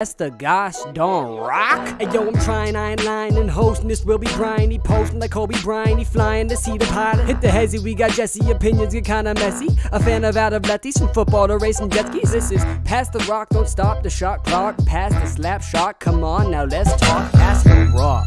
That's the gosh darn rock. Hey yo, I'm trying, I ain't lying, and hosting this will be Brian. He posting like Kobe Bryant, he flying to see the pilot. Hit the hezzy, we got Jesse, opinions get kinda messy. A fan of out of letties, from football to racing jet skis. This is Pass the Rock, don't stop the shot clock. Pass the slap shot, come on, now let's talk. Pass the rock.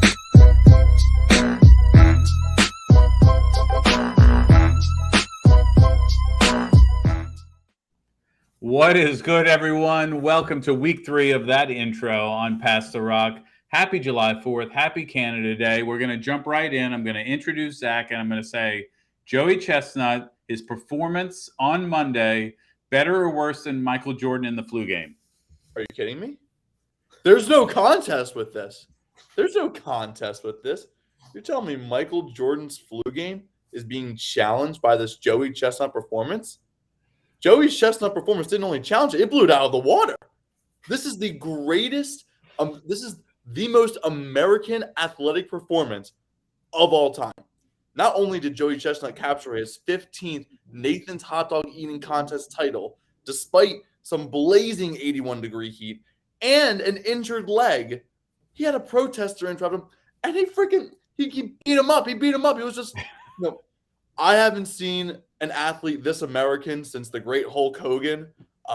What is good, everyone? Welcome to week 3 of that intro on Pass the Rock. Happy July 4th. Happy Canada Day. We're going to jump right in. I'm going to introduce Zach, and I'm going to say, Joey Chestnut, his performance on Monday, better or worse than Michael Jordan in the flu game? Are you kidding me? There's no contest with this. You're telling me Michael Jordan's flu game is being challenged by this Joey Chestnut performance? Joey's Chestnut performance didn't only challenge it blew it out of the water. This is the greatest, this is the most American athletic performance of all time. Not only did Joey Chestnut capture his 15th Nathan's Hot Dog Eating Contest title, despite some blazing 81-degree heat and an injured leg, he had a protester interrupt him, and he beat him up. He was just, I haven't seen an athlete this American since the great Hulk Hogan.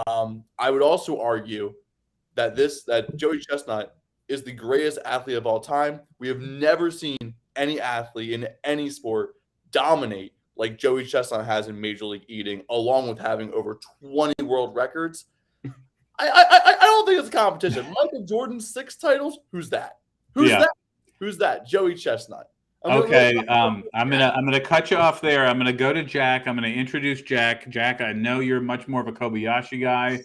I would also argue that Joey Chestnut is the greatest athlete of all time. We have never seen any athlete in any sport dominate like Joey Chestnut has in Major League Eating, along with having over 20 world records. I don't think it's a competition. Michael Jordan 6 titles. Who's that? Who's that? Joey Chestnut. Okay, I'm gonna cut you off there. I'm gonna go to Jack. I'm gonna introduce Jack. Jack, I know you're much more of a Kobayashi guy.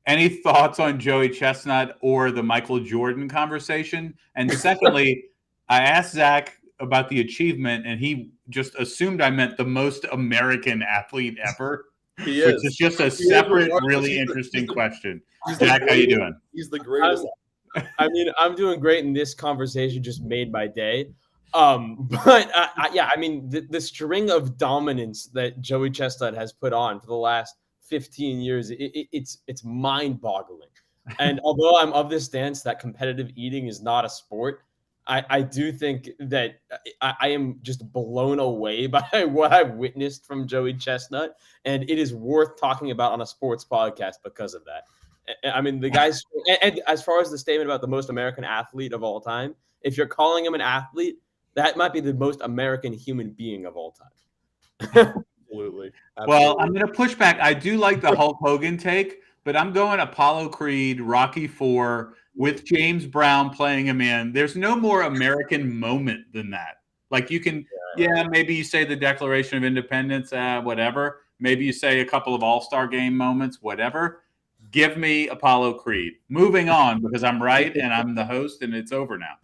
Any thoughts on Joey Chestnut or the Michael Jordan conversation? And secondly, I asked Zach about the achievement, and he just assumed I meant the most American athlete ever. He is. Which is just a separate, really interesting question. Jack, how you doing? He's the greatest. I'm doing great, and this conversation just made my day. The string of dominance that Joey Chestnut has put on for the last 15 years, it's mind-boggling. And although I'm of this stance that competitive eating is not a sport, I do think that I am just blown away by what I've witnessed from Joey Chestnut, and it is worth talking about on a sports podcast because of that. I mean, the guys, and as far as the statement about the most American athlete of all time, if you're calling him an athlete, that might be the most American human being of all time. Absolutely. Well, I'm going to push back. I do like the Hulk Hogan take, but I'm going Apollo Creed, Rocky IV, with James Brown playing him in. There's no more American moment than that. Like you can, maybe you say the Declaration of Independence, whatever. Maybe you say a couple of All-Star Game moments, whatever. Give me Apollo Creed. Moving on, because I'm right and I'm the host and it's over now.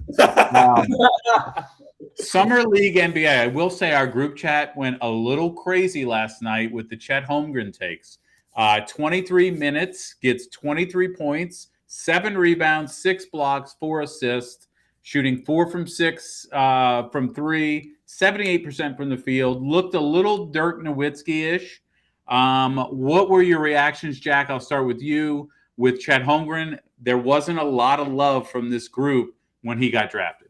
Summer League NBA. I will say our group chat went a little crazy last night with the Chet Holmgren takes. 23 minutes, gets 23 points, 7 rebounds, 6 blocks, 4 assists, shooting 4 from 6 from 3, 78% from the field. Looked a little Dirk Nowitzki-ish. What were your reactions, Jack? I'll start with you. With Chet Holmgren, there wasn't a lot of love from this group when he got drafted.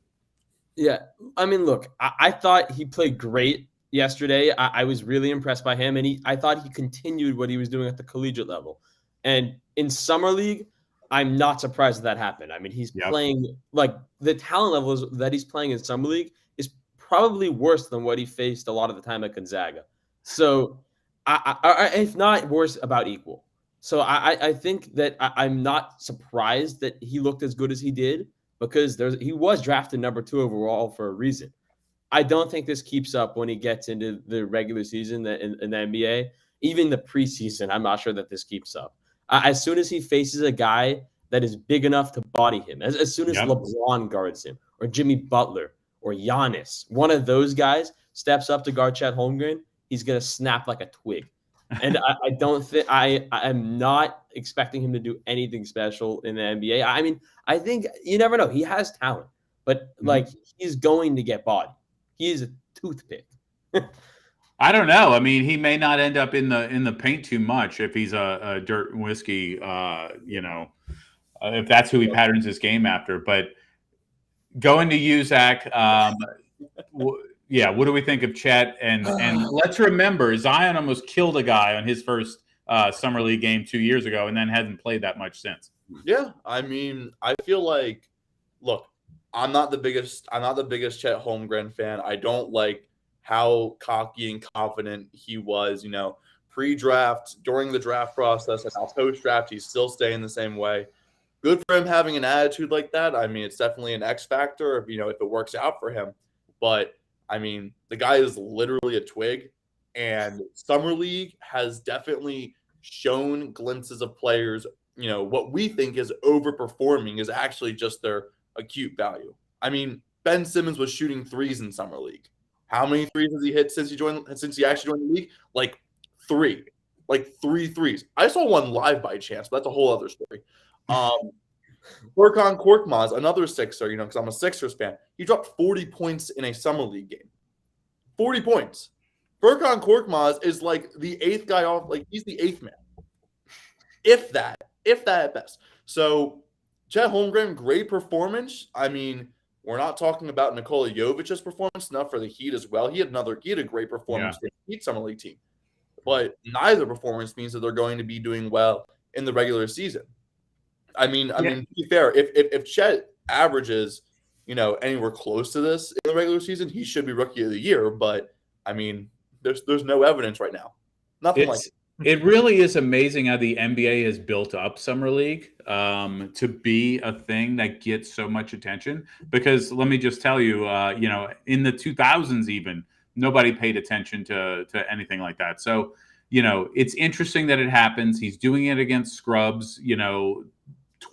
Yeah, I mean, look, I thought he played great yesterday. I was really impressed by him, and I thought he continued what he was doing at the collegiate level. And in Summer League, I'm not surprised that happened. I mean, he's playing, like, the talent levels that he's playing in Summer League is probably worse than what he faced a lot of the time at Gonzaga. So, if not worse, about equal. So I think that I'm not surprised that he looked as good as he did, because he was drafted number 2 overall for a reason. I don't think this keeps up when he gets into the regular season in the NBA. Even the preseason, I'm not sure that this keeps up. As soon as he faces a guy that is big enough to body him, as soon as LeBron guards him, or Jimmy Butler, or Giannis, one of those guys steps up to guard Chet Holmgren, he's going to snap like a twig. And I don't think I'm not expecting him to do anything special in the NBA. I mean, I think you never know. He has talent, but like he's going to get body. He is a toothpick. I don't know. I mean, he may not end up in the paint too much if he's a Dirk Nowitzki, if that's who he patterns his game after. But going to Uzak, what do we think of Chet? And let's remember, Zion almost killed a guy on his first summer league game 2 years ago, and then hasn't played that much since. Yeah, I mean, I feel like, look, I'm not the biggest Chet Holmgren fan. I don't like how cocky and confident he was, pre-draft, during the draft process, and now post-draft, he's still staying the same way. Good for him having an attitude like that. I mean, it's definitely an X factor, if it works out for him. But I mean, the guy is literally a twig, and Summer League has definitely shown glimpses of players. What we think is overperforming is actually just their acute value. I mean, Ben Simmons was shooting threes in Summer League. How many threes has he hit since he actually joined the league? Like three threes. I saw one live by chance, but that's a whole other story. Furkan Korkmaz, another Sixer, because I'm a Sixers fan. He dropped 40 points in a Summer League game. 40 points. Furkan Korkmaz is like the eighth guy off, like he's the eighth man. If that at best. So Chet Holmgren, great performance. I mean, we're not talking about Nikola Jovic's performance, enough for the Heat as well. He had a great performance for the Heat Summer League team. But neither performance means that they're going to be doing well in the regular season. I mean, to be fair, if Chet averages, anywhere close to this in the regular season, he should be Rookie of the Year. But I mean, there's no evidence right now. Nothing like it. It really is amazing how the NBA has built up Summer League to be a thing that gets so much attention. Because let me just tell you, in the 2000s even, nobody paid attention to anything like that. So, it's interesting that it happens. He's doing it against scrubs.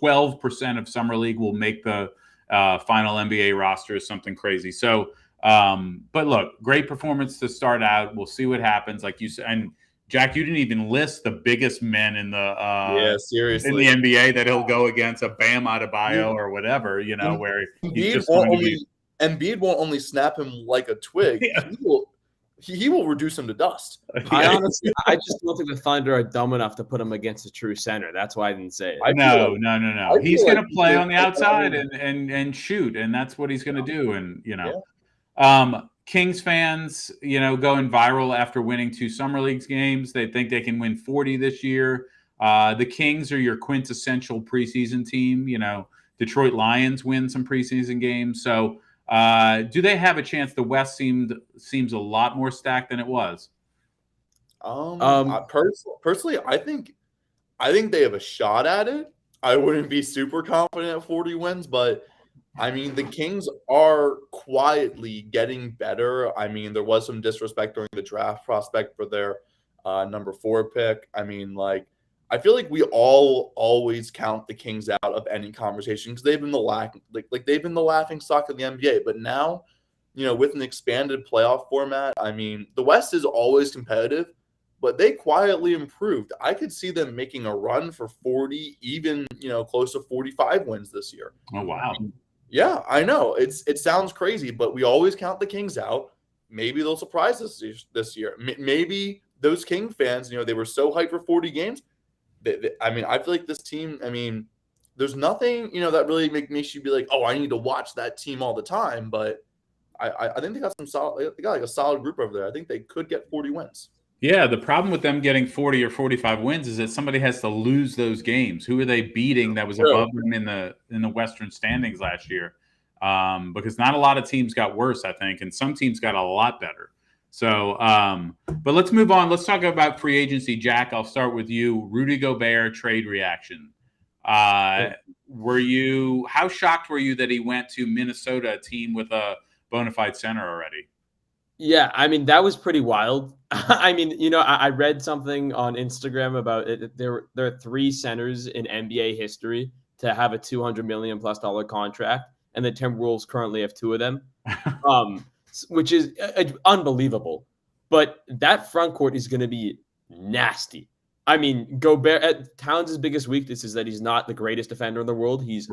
12% of Summer League will make the final NBA roster, something crazy. So, but look, great performance to start out. We'll see what happens. Like you said, and Jack, you didn't even list the biggest men in the seriously in the NBA that he'll go against, a Bam Adebayo or whatever, where Embiid won't only snap him like a twig. Yeah. He will reduce him to dust. I just don't think the Thunder are dumb enough to put him against a true center. That's why I didn't say it. No. He's going to play on the outside and shoot, and that's what he's going to do. And Kings fans, going viral after winning 2 Summer League games. They think they can win 40 this year. The Kings are your quintessential preseason team. Detroit Lions win some preseason games. So do they have a chance? The West seems a lot more stacked than it was. Personally, I think they have a shot at it. I wouldn't be super confident at 40 wins, but I mean, the Kings are quietly getting better. I mean, there was some disrespect during the draft prospect for their number 4 pick. I mean, I feel like we all always count the Kings out of any conversation because they've been they've been the laughing stock of the NBA. But now, with an expanded playoff format, I mean, the West is always competitive, but they quietly improved. I could see them making a run for 40, even close to 45 wins this year. Oh wow! Yeah, I know. It sounds crazy, but we always count the Kings out. Maybe they'll surprise us this year. Maybe those King fans, they were so hyped for 40 games. I mean, I feel like this team, I mean, there's nothing, that really makes you be like, oh, I need to watch that team all the time. But I think they got a solid group over there. I think they could get 40 wins. Yeah, the problem with them getting 40 or 45 wins is that somebody has to lose those games. Who are they beating that was above them in the Western standings last year? Because not a lot of teams got worse, I think, and some teams got a lot better. So, but let's move on. Let's talk about free agency. Jack, I'll start with you. Rudy Gobert trade reaction. How shocked were you that he went to Minnesota, a team with a bona fide center already? Yeah, I mean, that was pretty wild. I mean, I read something on Instagram about it. There are 3 centers in NBA history to have a $200 million+ contract, and the Timberwolves currently have 2 of them, which is unbelievable. But that front court is going to be nasty. I mean, Gobert, Towns' biggest weakness is that he's not the greatest defender in the world. He's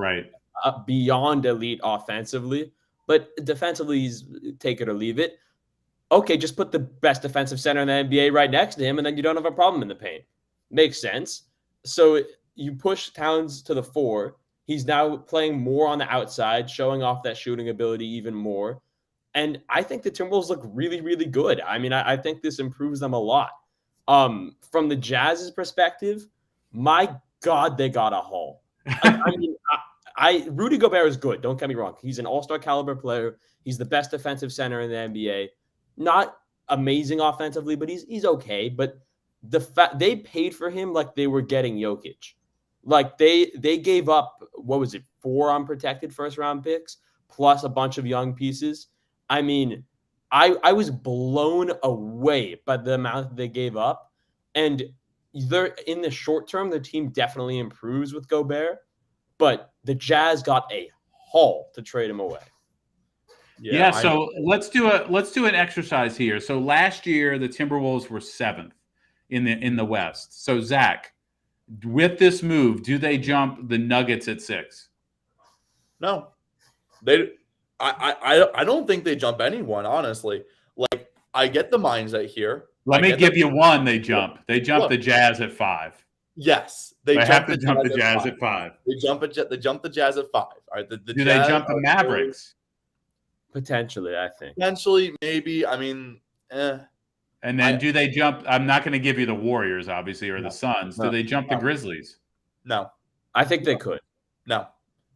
beyond elite offensively, but defensively, he's take it or leave it. Okay, just put the best defensive center in the NBA right next to him, and then you don't have a problem in the paint. Makes sense. So you push Towns to the 4, He's now playing more on the outside, showing off that shooting ability even more. And I think the Timberwolves look really, really good. I mean, I think this improves them a lot. From the Jazz's perspective, my God, they got a haul. I mean, Rudy Gobert is good. Don't get me wrong. He's an all-star caliber player. He's the best defensive center in the NBA. Not amazing offensively, but he's okay. But they paid for him like they were getting Jokic. Like they gave up, what was it, 4 unprotected first-round picks plus a bunch of young pieces. I mean, I was blown away by the amount that they gave up. And they're in the short term, the team definitely improves with Gobert. But the Jazz got a haul to trade him away. Yeah, so let's do an exercise here. So last year the Timberwolves were 7th in the West. So Zach, with this move, do they jump the Nuggets at 6? No, I don't think they jump anyone, honestly. Like, I get the mindset here. Let me give you one. They jump. They jump the Jazz at 5. Yes, they have to jump the Jazz at 5. They jump the Jazz at 5. All right. Do they jump the Mavericks? Potentially, I think. Potentially, maybe. I mean, And then do they jump? I'm not going to give you the Warriors, obviously, or the Suns. Do they jump the Grizzlies? No. I think they could. No.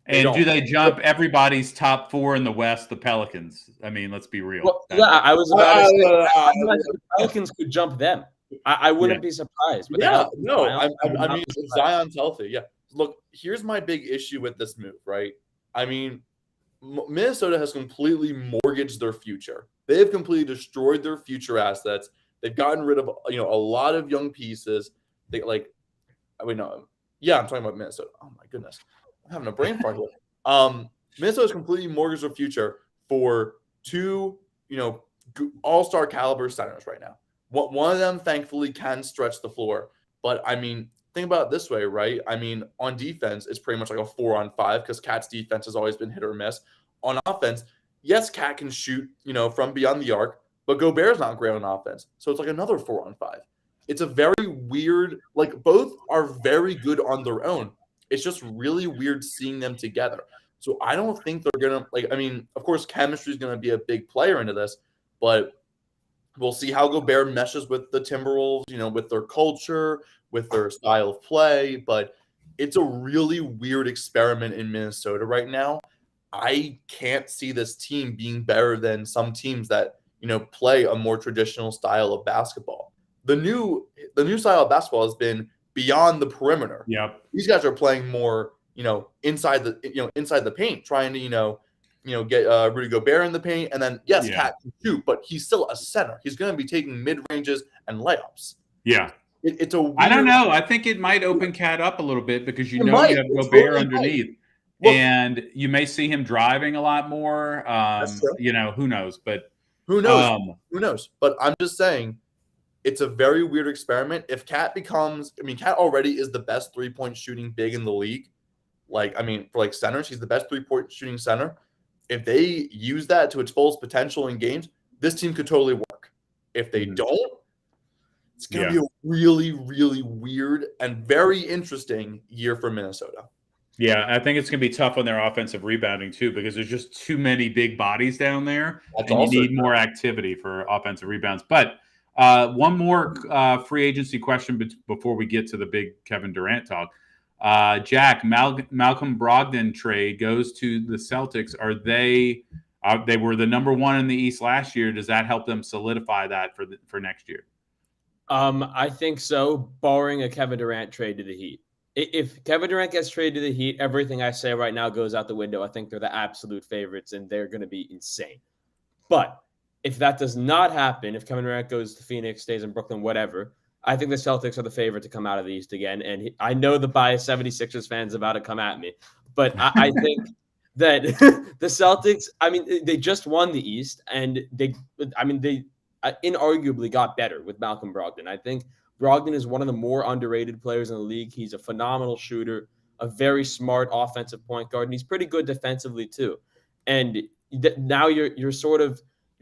And do they jump everybody's top 4 in the West, the Pelicans? I mean, let's be real. Well, yeah, I was about to say the Pelicans could jump them. I wouldn't be surprised. But I mean, Zion's healthy. Yeah. Look, here's my big issue with this move, right? I mean, Minnesota has completely mortgaged their future. They have completely destroyed their future assets. They've gotten rid of, a lot of young pieces. I'm talking about Minnesota. Oh my goodness, I'm having a brain fart here. Minnesota's completely mortgaged their future for 2, all-star caliber centers right now. One of them, thankfully, can stretch the floor. But I mean, think about it this way, right? I mean, on defense, it's pretty much like a 4-on-5 because Cat's defense has always been hit or miss. On offense, yes, Cat can shoot, from beyond the arc, but Gobert's not great on offense. So it's like another 4-on-5. It's a very weird, both are very good on their own. It's just really weird seeing them together. So I don't think they're going to, of course, chemistry is going to be a big player into this, but we'll see how Gobert meshes with the Timberwolves, with their culture, with their style of play. But it's a really weird experiment in Minnesota right now. I can't see this team being better than some teams that, play a more traditional style of basketball. The new style of basketball has been beyond the perimeter. Yep. These guys are playing more, inside the paint, trying to, get Rudy Gobert in the paint. And then, yes, Cat can shoot, but he's still a center. He's going to be taking mid-ranges and layups. Yeah. It's a weird... I don't know. I think it might open Cat up a little bit because you have Gobert underneath. Well, and you may see him driving a lot more. Who knows? But who knows? Who knows? But I'm just saying, it's a very weird experiment. If Cat becomes, Cat already is the best 3-point shooting big in the league. For centers, he's the best 3-point shooting center. If they use that to its fullest potential in games, this team could totally work. If they don't, it's going to be a really, really weird and very interesting year for Minnesota. Yeah, I think it's going to be tough on their offensive rebounding, too, because there's just too many big bodies down there. And you need more activity for offensive rebounds. But one more free agency question before we get to the big Kevin Durant talk. Jack, Malcolm Brogdon trade goes to the Celtics. Are they were the number 1 in the East last year. Does that help them solidify that for next year? I think so, barring a Kevin Durant trade to the Heat. If Kevin Durant gets traded to the Heat, everything I say right now goes out the window. I think they're the absolute favorites, and they're going to be insane. But if that does not happen, if Kevin Durant goes to Phoenix, stays in Brooklyn, whatever, I think the Celtics are the favorite to come out of the East again. And I know the biased 76ers fans about to come at me, but I think that the Celtics, they just won the East, and they inarguably got better with Malcolm Brogdon. I think Brogdon is one of the more underrated players in the league. He's a phenomenal shooter, a very smart offensive point guard, and he's pretty good defensively too. And now you're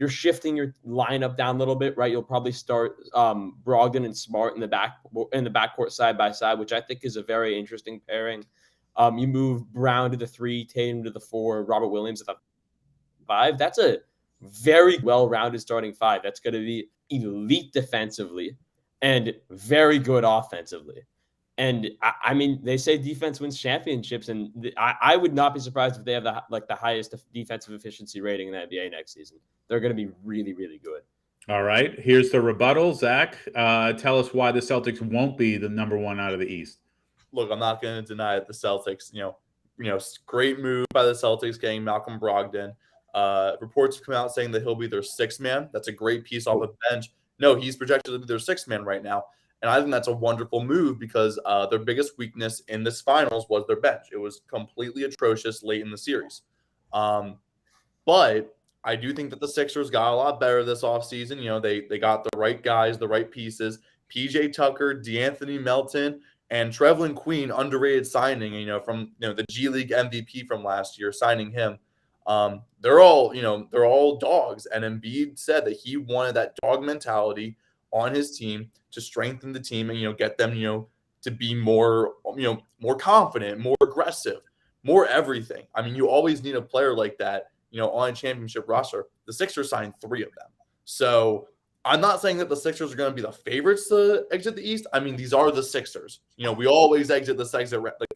shifting your lineup down a little bit, right? You'll probably start Brogdon and Smart in the backcourt side by side, which I think is a very interesting pairing. You move Brown to the 3, Tatum to the 4, Robert Williams at the 5. That's a very well-rounded starting 5. That's going to be elite defensively and very good offensively. And I mean, they say defense wins championships, and I would not be surprised if they have the highest defensive efficiency rating in the NBA next season. They're going to be really, really good. All right, here's the rebuttal. Zach, tell us why the Celtics won't be the number 1 out of the East. Look, I'm not going to deny it. The Celtics, great move by the Celtics getting Malcolm Brogdon. Reports have come out saying that he'll be their 6th man. That's a great piece off the bench. No, he's projected to be their 6th man right now. And I think that's a wonderful move because their biggest weakness in this finals was their bench. It was completely atrocious late in the series. But I do think that the Sixers got a lot better this offseason. They got the right guys, the right pieces. PJ Tucker, DeAnthony Melton, and Trevlin Queen, underrated signing, from the G League MVP from last year, signing him. They're all dogs. And Embiid said that he wanted that dog mentality on his team to strengthen the team and, get them, to be more confident, more aggressive, more everything. I mean, you always need a player like that, on a championship roster. The Sixers signed 3 of them. So I'm not saying that the Sixers are going to be the favorites to exit the East. I mean, these are the Sixers. We always exit the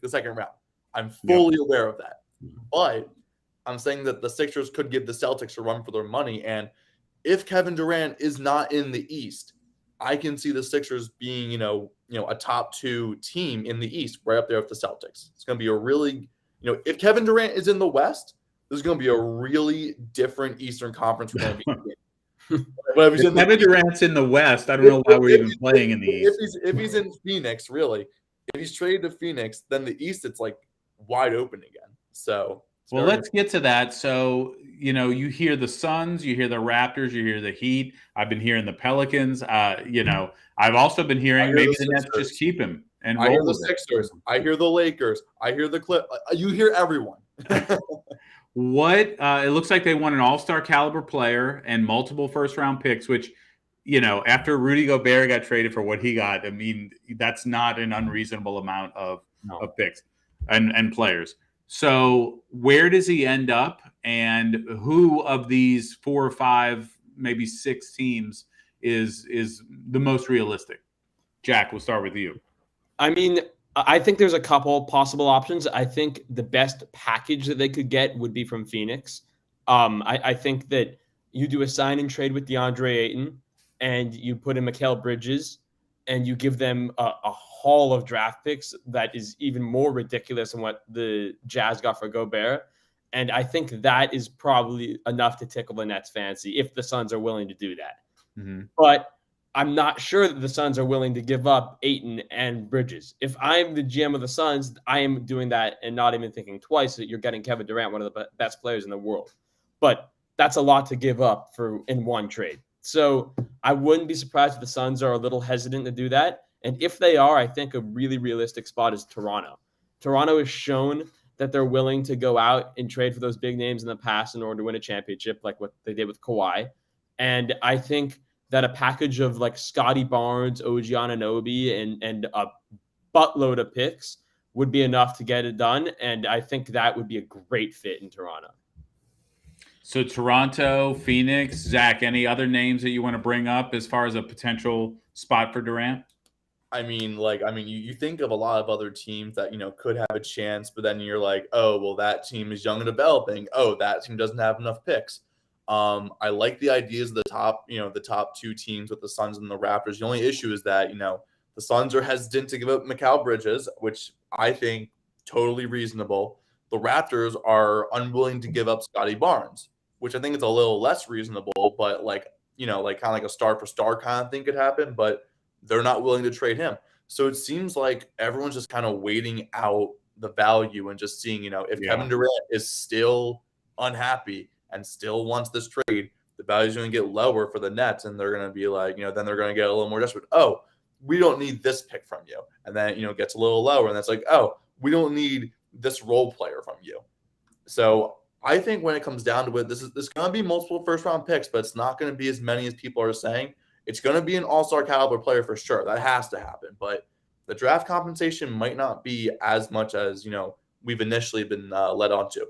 second round. I'm fully aware of that. But I'm saying that the Sixers could give the Celtics a run for their money. And if Kevin Durant is not in the East, I can see the Sixers being, a top 2 team in the East, right up there with the Celtics. It's going to be a really, if Kevin Durant is in the West, there's going to be a really different Eastern Conference we're going to be in. If Kevin Durant's in the West, I don't know why we're even playing in the East. If he's in Phoenix, really, if he's traded to Phoenix, then the East, it's like wide open again. So, well, let's get to that. So, you hear the Suns, you hear the Raptors, you hear the Heat. I've been hearing the Pelicans. I've also been hearing maybe the Nets just keep him. And I hear the Sixers. I hear the Lakers. I hear the Clip. You hear everyone. What it looks like they want an all-star caliber player and multiple first-round picks, which, after Rudy Gobert got traded for what he got, I mean, that's not an unreasonable amount of picks and players. So where does he end up, and who of these 4 or 5, maybe 6 teams is the most realistic? Jack, we'll start with you. I mean, I think there's a couple possible options. I think the best package that they could get would be from Phoenix. I think that you do a sign and trade with DeAndre Ayton and you put in Mikal Bridges and you give them a haul of draft picks that is even more ridiculous than what the Jazz got for Gobert. And I think that is probably enough to tickle the Nets fancy if the Suns are willing to do that. Mm-hmm. But I'm not sure that the Suns are willing to give up Ayton and Bridges. If I'm the GM of the Suns, I am doing that and not even thinking twice that you're getting Kevin Durant, one of the best players in the world. But that's a lot to give up in one trade. So I wouldn't be surprised if the Suns are a little hesitant to do that. And if they are, I think a really realistic spot is Toronto. Toronto has shown that they're willing to go out and trade for those big names in the past in order to win a championship, like what they did with Kawhi. And I think that a package of like Scotty Barnes, OG Anunoby, and a buttload of picks would be enough to get it done. And I think that would be a great fit in Toronto. So Toronto, Phoenix, Zach, any other names that you want to bring up as far as a potential spot for Durant? You think of a lot of other teams that, could have a chance, but then you're like, oh, well, that team is young and developing. Oh, that team doesn't have enough picks. I like the ideas of the top 2 teams with the Suns and the Raptors. The only issue is that, the Suns are hesitant to give up Mikal Bridges, which I think totally reasonable. The Raptors are unwilling to give up Scotty Barnes, which I think is a little less reasonable, but kind of like a star for star kind of thing could happen, but they're not willing to trade him. So it seems like everyone's just kind of waiting out the value and just seeing, if Kevin Durant is still unhappy and still wants this trade, the value is going to get lower for the Nets, and they're going to be like, then they're going to get a little more desperate. Oh, we don't need this pick from you. And then, it gets a little lower, and that's like, oh, we don't need this role player from you. So I think when it comes down to it, this going to be multiple first-round picks, but it's not going to be as many as people are saying. It's going to be an all-star caliber player for sure. That has to happen. But the draft compensation might not be as much as, we've initially been led on to.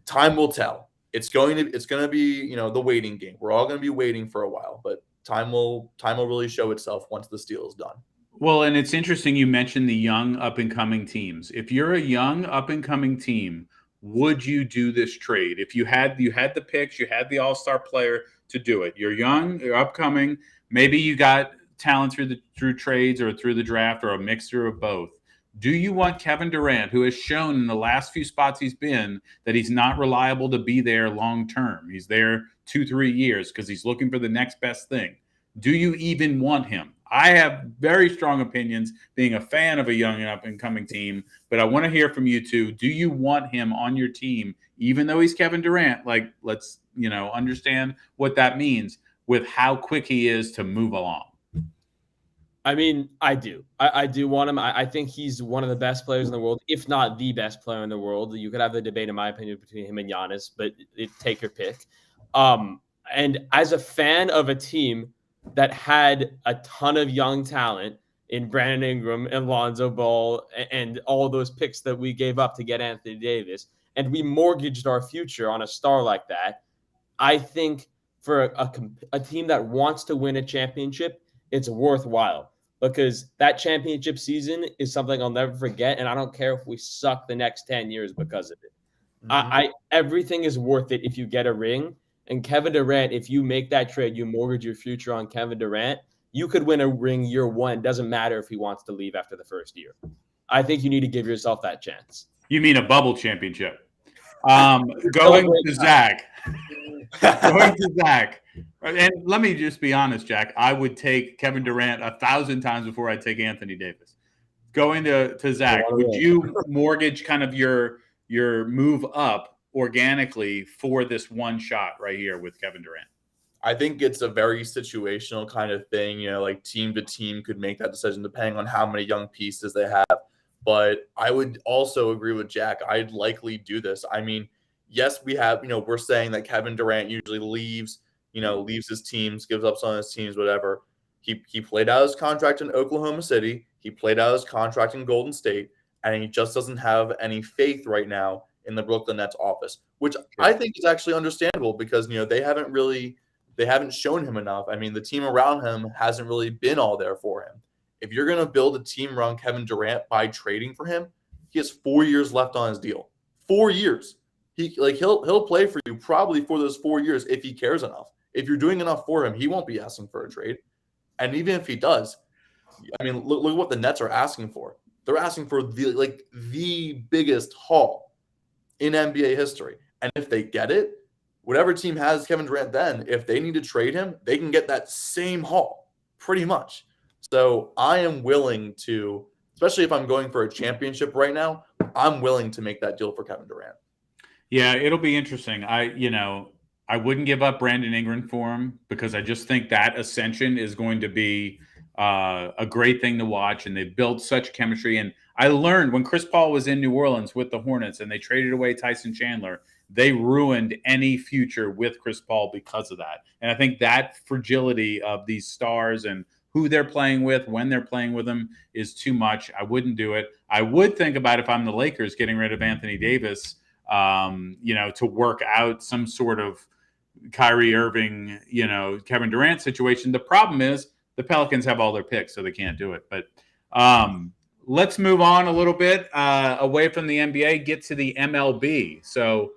Time will tell. It's going to be the waiting game. We're all going to be waiting for a while, but time will really show itself once the steal is done. Well, and it's interesting you mentioned the young up-and-coming teams. If you're a young up-and-coming team, would you do this trade? If you had the picks, you had the all-star player to do it. You're young, you're upcoming. Maybe you got talent through trades or through the draft or a mixture of both. Do you want Kevin Durant, who has shown in the last few spots he's been that he's not reliable to be there long term? He's there 2-3 years because he's looking for the next best thing. Do you even want him? I have very strong opinions being a fan of a young and up-and-coming team, but I want to hear from you two. Do you want him on your team, even though he's Kevin Durant? Like, let's, understand what that means with how quick he is to move along. I mean, I do. I do want him. I think he's one of the best players in the world, if not the best player in the world. You could have the debate, in my opinion, between him and Giannis, but take your pick. And as a fan of a team that had a ton of young talent in Brandon Ingram and Lonzo Ball and all those picks that we gave up to get Anthony Davis, and we mortgaged our future on a star like that, I think for a team that wants to win a championship, it's worthwhile, because that championship season is something I'll never forget, and I don't care if we suck the next 10 years because of it. Mm-hmm. Everything is worth it if you get a ring. And Kevin Durant, if you make that trade, you mortgage your future on Kevin Durant, you could win a ring year one. Doesn't matter if he wants to leave after the first year. I think you need to give yourself that chance. You mean a bubble championship? Going to Zach. And let me just be honest, Jack. I would take Kevin Durant 1,000 times before I'd take Anthony Davis. Going to Zach, would you mortgage kind of your move up organically for this one shot right here with Kevin Durant? I think it's a very situational kind of thing. Like team to team could make that decision depending on how many young pieces they have. But I would also agree with Jack. I'd likely do this. I mean, yes, we have, we're saying that Kevin Durant usually leaves his teams, gives up some of his teams, whatever. He played out his contract in Oklahoma City. He played out his contract in Golden State, and he just doesn't have any faith right now in the Brooklyn Nets office, which I think is actually understandable because, they haven't shown him enough. I mean, the team around him hasn't really been all there for him. If you're going to build a team around Kevin Durant by trading for him, he has 4 years left on his deal. 4 years. He'll play for you probably for those 4 years if he cares enough. If you're doing enough for him, he won't be asking for a trade. And even if he does, I mean, look what the Nets are asking for. They're asking for the biggest haul in NBA history. And if they get it, whatever team has Kevin Durant then, if they need to trade him, they can get that same haul pretty much. So I am willing to, especially if I'm going for a championship right now, I'm willing to make that deal for Kevin Durant. Yeah, it'll be interesting. I wouldn't give up Brandon Ingram for him because I just think that ascension is going to be a great thing to watch, and they've built such chemistry. And I learned when Chris Paul was in New Orleans with the Hornets and they traded away Tyson Chandler, they ruined any future with Chris Paul because of that. And I think that fragility of these stars and who they're playing with, when they're playing with them, is too much. I wouldn't do it. I would think about if I'm the Lakers getting rid of Anthony Davis, to work out some sort of Kyrie Irving, Kevin Durant situation. The problem is the Pelicans have all their picks, so they can't do it. But let's move on a little bit away from the NBA, get to the MLB. So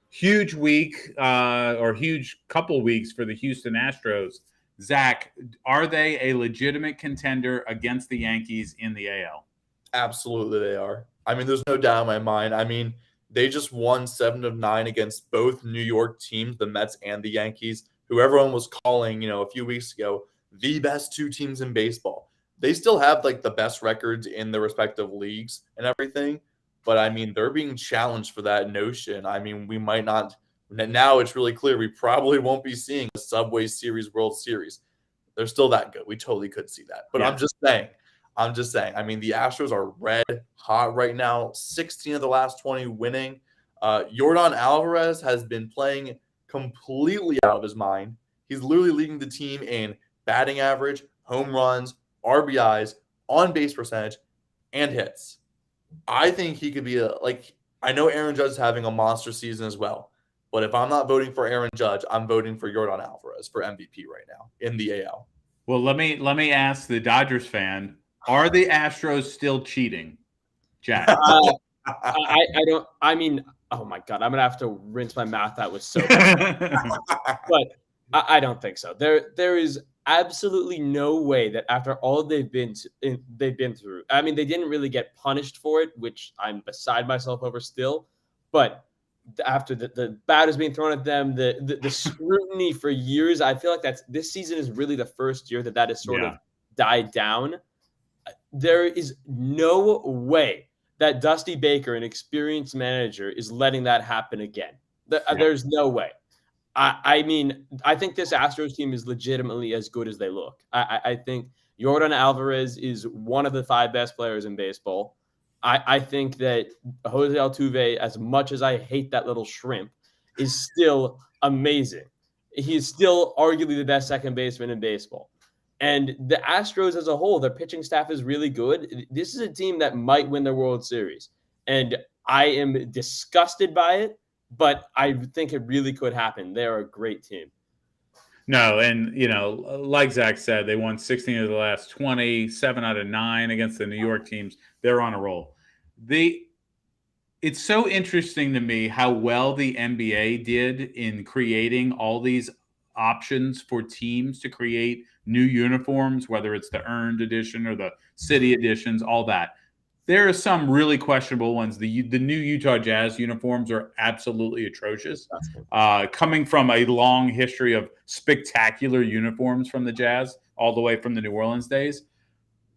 huge week or huge couple weeks for the Houston Astros. Zach, are they a legitimate contender against the Yankees in the AL? Absolutely they are. I mean, there's no doubt in my mind. I mean, they just won 7 of 9 against both New York teams, the Mets and the Yankees, who everyone was calling, a few weeks ago, the best two teams in baseball. They still have the best records in their respective leagues and everything. But I mean, they're being challenged for that notion. I mean, we might not. Now it's really clear we probably won't be seeing a Subway Series World Series. They're still that good. We totally could see that. But yeah. I'm just saying. I mean, the Astros are red hot right now. 16 of the last 20 winning. Yordan Alvarez has been playing completely out of his mind. He's literally leading the team in batting average, home runs, RBIs, on-base percentage, and hits. I think he could be I know Aaron Judge is having a monster season as well. But if I'm not voting for Aaron Judge, I'm voting for Yordan Alvarez for MVP right now in the AL. Well, let me ask the Dodgers fan: are the Astros still cheating, Jack? I don't. I mean, oh my God, I'm gonna have to rinse my mouth out with soap. But I don't think so. There is absolutely no way that after all they've been through. I mean, they didn't really get punished for it, which I'm beside myself over still. But after the bat is being thrown at them, the scrutiny for years, I feel like this season is really the first year that has sort of died down. There is no way that Dusty Baker, an experienced manager, is letting that happen again. There's no way. I mean, I think this Astros team is legitimately as good as they look. I think Yordan Alvarez is one of the 5 best players in baseball. I think that Jose Altuve, as much as I hate that little shrimp, is still amazing. He's still arguably the best second baseman in baseball. And the Astros as a whole, their pitching staff is really good. This is a team that might win the World Series. And I am disgusted by it, but I think it really could happen. They're a great team. No, and, like Zach said, they won 16 of the last 20, 7 out of 9 against the New York teams. They're on a roll. It's so interesting to me how well the NBA did in creating all these options for teams to create new uniforms, whether it's the earned edition or the city editions, all that. There are some really questionable ones. The new Utah Jazz uniforms are absolutely atrocious. Coming from a long history of spectacular uniforms from the Jazz, all the way from the New Orleans days.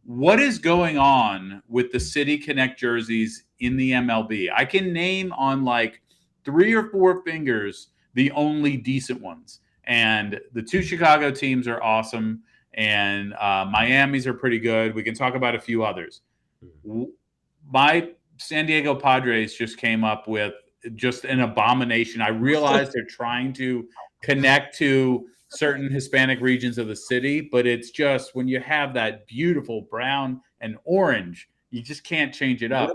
What is going on with the City Connect jerseys in the MLB? I can name on like 3 or 4 fingers the only decent ones. And the 2 Chicago teams are awesome. And Miami's are pretty good. We can talk about a few others. My San Diego Padres just came up with just an abomination. I realize they're trying to connect to certain Hispanic regions of the city, but it's just when you have that beautiful brown and orange, you just can't change it up.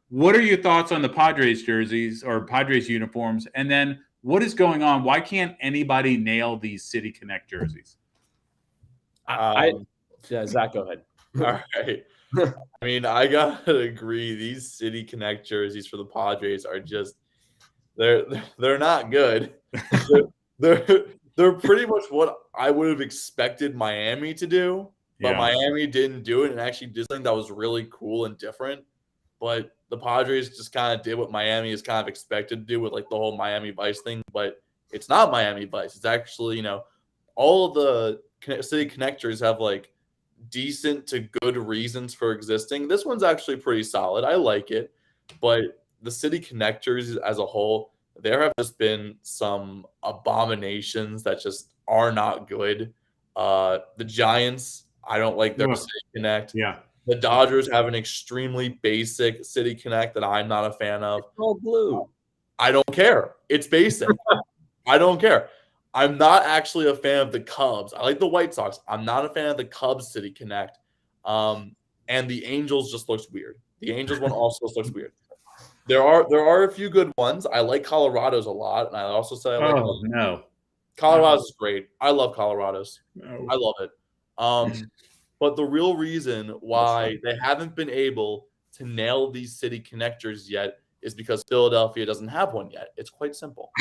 What are your thoughts on the Padres jerseys or Padres uniforms? And then what is going on? Why can't anybody nail these City Connect jerseys? Zach, go ahead. All right. I mean, I gotta agree. These City Connect jerseys for the Padres are just they're not good. They're pretty much what I would have expected Miami to do, but Miami didn't do it and actually did something that was really cool and different. But the Padres just kind of did what Miami is kind of expected to do with like the whole Miami Vice thing. But it's not Miami Vice. It's actually, all of the City Connectors have like decent to good reasons for existing. This one's actually pretty solid. I like it. But the City Connectors as a whole, there have just been some abominations that just are not good. The Giants, I don't like their City Connect. Yeah. The Dodgers have an extremely basic City Connect that I'm not a fan of. It's all blue. I don't care. It's basic. I don't care. I'm not actually a fan of the Cubs. I like the White Sox. I'm not a fan of the Cubs City Connect. And the Angels just looks weird. The Angels one also looks weird. There are a few good ones. I like Colorado's a lot, and I also say I like Colorado's is great. I love Colorado's. I love it. But the real reason why they haven't been able to nail these City Connectors yet is because Philadelphia doesn't have one yet. It's quite simple.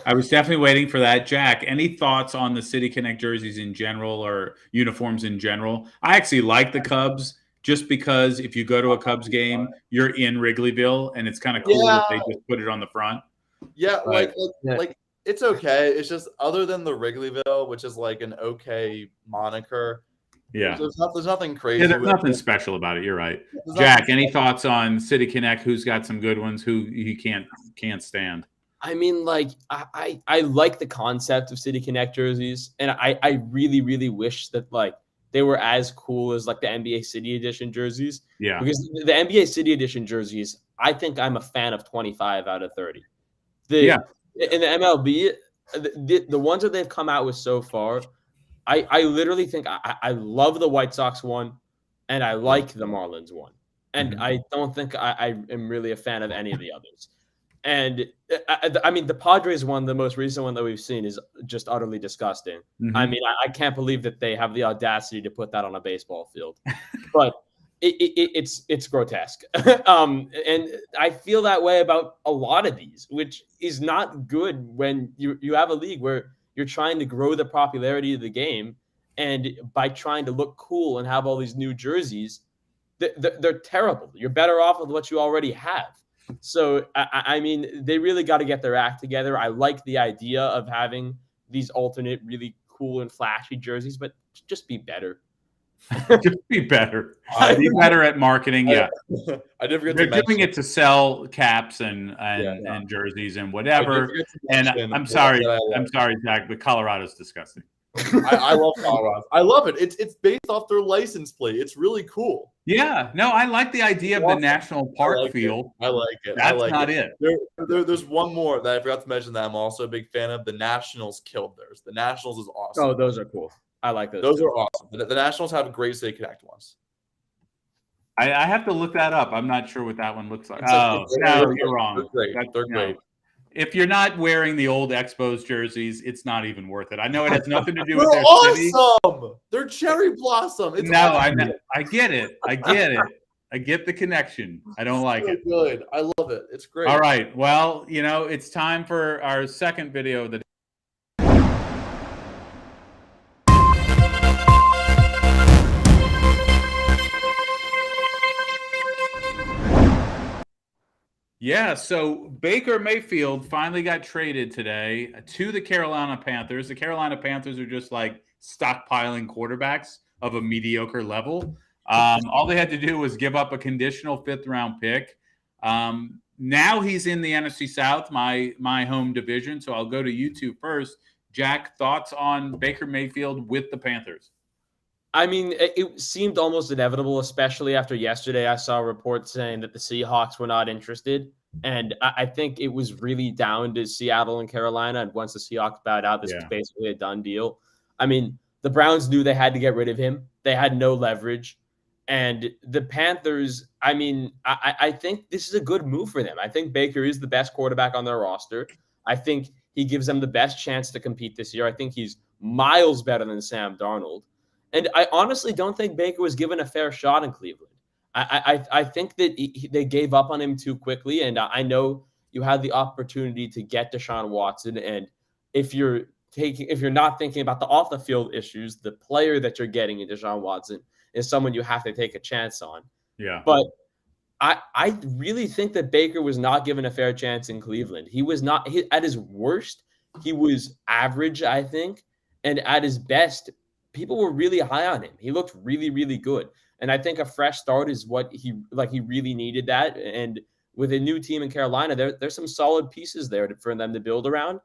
I was definitely waiting for that. Jack, any thoughts on the City Connect jerseys in general or uniforms in general? I actually like the Cubs just because if you go to a Cubs game, you're in Wrigleyville, and it's kind of cool that they just put it on the front. Yeah, like it's okay. It's just other than the Wrigleyville, which is like an okay moniker. Yeah, there's nothing crazy. Yeah, there's nothing special about it. You're right. Jack, any thoughts on City Connect? Who's got some good ones? Who you can't stand? I mean, like I like the concept of City Connect jerseys, and I really, really wish that like they were as cool as like the NBA City Edition jerseys. Yeah, because the NBA City Edition jerseys, I think I'm a fan of 25 out of 30. In the MLB, the ones that they've come out with so far, I literally think I love the White Sox one, and I like the Marlins one. And I don't think I am really a fan of any of the others. And I mean, the Padres one, the most recent one that we've seen, is just utterly disgusting. I mean, I can't believe that they have the audacity to put that on a baseball field, but it's grotesque. And I feel that way about a lot of these, which is not good when you have a league where you're trying to grow the popularity of the game, and by trying to look cool and have all these new jerseys, they're terrible. You're better off with what you already have. So, I mean, they really got to get their act together. I like the idea of having these alternate, really cool and flashy jerseys, but just be better. Just be better. Be better at marketing. Yeah. I did forget They're to mention doing it to sell caps and jerseys and whatever. And I'm sorry, Zach, but Colorado's disgusting. I love Colorado. I love it. It's based off their license plate. It's really cool. Yeah, no, I like the idea of the national park field. I like it. That's not it. There's one more that I forgot to mention that I'm also a big fan of. The Nationals killed theirs. The Nationals is awesome. Oh, those are cool. I like those. Those are awesome. The Nationals have great Stay Connect ones. I have to look that up. I'm not sure what that one looks like. No, you're wrong. They're great. They're great. If you're not wearing the old Expos jerseys, it's not even worth it. I know it has nothing to do with They're their awesome. city. They're cherry blossom. It's awesome. I get it. I get the connection. I don't like it. Good. I love it. It's great. All right. Well, it's time for our second video of the day. Yeah, so Baker Mayfield finally got traded today to the Carolina Panthers. The Carolina Panthers are just like stockpiling quarterbacks of a mediocre level. All they had to do was give up a conditional 5th-round pick. Now he's in the NFC South, my home division. So I'll go to you two first. Jack, thoughts on Baker Mayfield with the Panthers? I mean, it seemed almost inevitable, especially after yesterday. I saw reports saying that the Seahawks were not interested. And I think it was really down to Seattle and Carolina. And once the Seahawks bowed out, this was basically a done deal. I mean, the Browns knew they had to get rid of him. They had no leverage. And the Panthers, I mean, I think this is a good move for them. I think Baker is the best quarterback on their roster. I think he gives them the best chance to compete this year. I think he's miles better than Sam Darnold. And I honestly don't think Baker was given a fair shot in Cleveland. I think that they gave up on him too quickly. And I know you had the opportunity to get Deshaun Watson. And if you're not thinking about the off the field issues, the player that you're getting in Deshaun Watson is someone you have to take a chance on. Yeah. But I really think that Baker was not given a fair chance in Cleveland. He was not at his worst. He was average, I think. And at his best, people were really high on him. He looked really, really good. And I think a fresh start is what he really needed that. And with a new team in Carolina, there's some solid pieces there for them to build around.